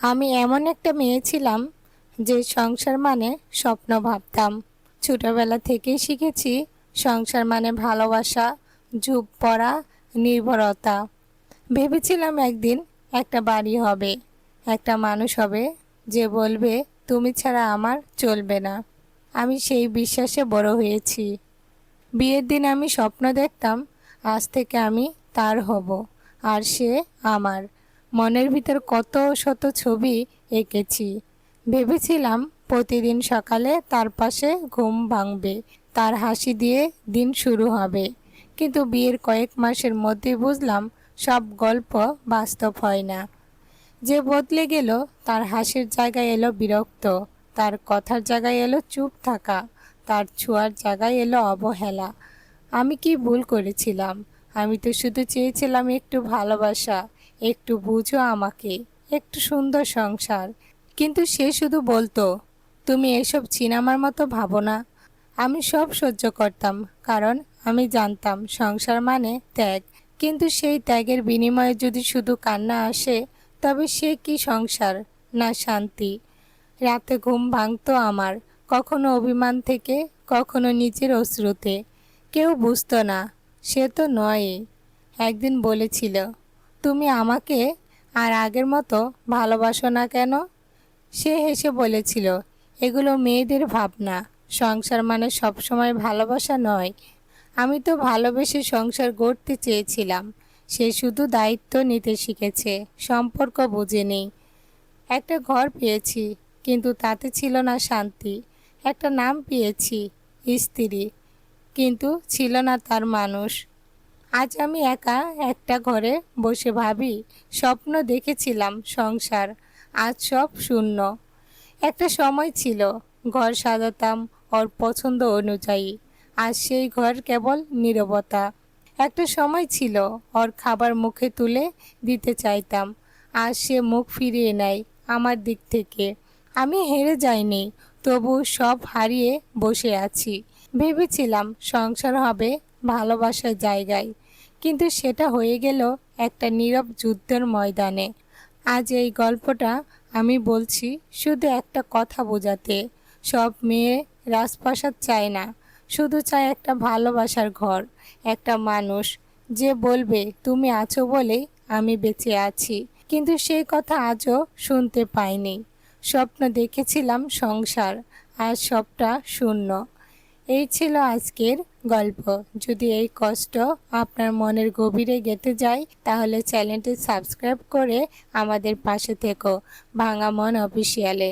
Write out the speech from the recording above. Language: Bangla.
আমি এমন একটা মেয়ে ছিলাম যে সংসার মানে স্বপ্ন ভাবতাম। ছোটবেলা থেকেই শিখেছি সংসার মানে ভালোবাসা, ঝুঁক পড়া, নির্ভরতা। ভেবেছিলাম একদিন একটা বাড়ি হবে, একটা মানুষ হবে যে বলবে তুমি ছাড়া আমার চলবে না। আমি সেই বিশ্বাসে বড় হয়েছি। বিয়ের দিন আমি স্বপ্ন দেখতাম আজ থেকে আমি তার হব আর সে আমার। মনের ভিতর কত শত ছবি এঁকেছি। ভেবেছিলাম প্রতিদিন সকালে তার পাশে ঘুম ভাঙবে, তার হাসি দিয়ে দিন শুরু হবে। কিন্তু বিয়ের কয়েক মাসের মধ্যে বুঝলাম সব গল্প বাস্তব হয় না। যে বদলে গেল তার হাসির জায়গায় এলো বিরক্ত, তার কথার জায়গায় এলো চুপ থাকা, তার ছোঁয়ার জায়গায় এলো অবহেলা। আমি কি ভুল করেছিলাম? আমি তো শুধু চেয়েছিলাম একটু ভালোবাসা, একটু বুঝো আমাকে, একটু সুন্দর সংসার। কিন্তু সে শুধু বলতো তুমি এসব সিনেমার মতো ভাবো না। আমি সব সহ্য করতাম, কারণ আমি জানতাম সংসার মানে ত্যাগ। কিন্তু সেই ত্যাগের বিনিময়ে যদি শুধু কান্না আসে, তবে সে কি সংসার, না শান্তি? রাতে ঘুম ভাঙতো আমার, কখনো অভিমান থেকে, কখনো নিজের অশ্রুতে। কেউ বুঝতো না, সে তো নয়ই। একদিন বলেছিল, তুমি আমাকে আর আগের মতো ভালোবাসো না কেন? সে হেসে বলেছিল, এগুলো মেয়েদের ভাবনা, সংসার মানে সবসময় ভালোবাসা নয়। আমি তো ভালোবেসে সংসার গড়তে চেয়েছিলাম। সে শুধু দায়িত্ব নিতে শিখেছে, সম্পর্ক বুঝেনি। একটা ঘর পেয়েছি, কিন্তু তাতে ছিল না শান্তি। একটা নাম পেয়েছি, স্ত্রী, কিন্তু ছিল না তার মানুষ। আজ আমি একা একটা ঘরে বসে ভাবি, স্বপ্ন দেখেছিলাম সংসার, আজ সব শূন্য। একটা সময় ছিল ঘর সাজাতাম ওর পছন্দ অনুযায়ী, আজ সেই ঘর কেবল নীরবতা। একটা সময় ছিল ওর খাবার মুখে তুলে দিতে চাইতাম, আজ সে মুখ ফিরিয়ে নেয় আমার দিক থেকে। আমি হেরে যাইনি, তবু সব হারিয়ে বসে আছি। ভেবেছিলাম সংসার হবে ভালোবাসার জায়গায়, কিন্তু সেটা হয়ে গেল একটা নীরব যুদ্ধের ময়দানে। আজ এই গল্পটা আমি বলছি শুধু একটা কথা বোঝাতে, সব মেয়ে রাজপ্রাসাদ চায় না, শুধু চায় একটা ভালোবাসার ঘর, একটা মানুষ যে বলবে তুমি আছো বলেই আমি বেঁচে আছি। কিন্তু সেই কথা আজও শুনতে পাইনি। স্বপ্ন দেখেছিলাম সংসার, আজ সবটা শূন্য। এই ছিল আজকের গল্প। যদি এই কষ্ট আপনার মনের গভীরে গেঁথে যায়, তাহলে চ্যানেলটি সাবস্ক্রাইব করে আমাদের পাশে থেকো। ভাঙা মন অফিসিয়ালে।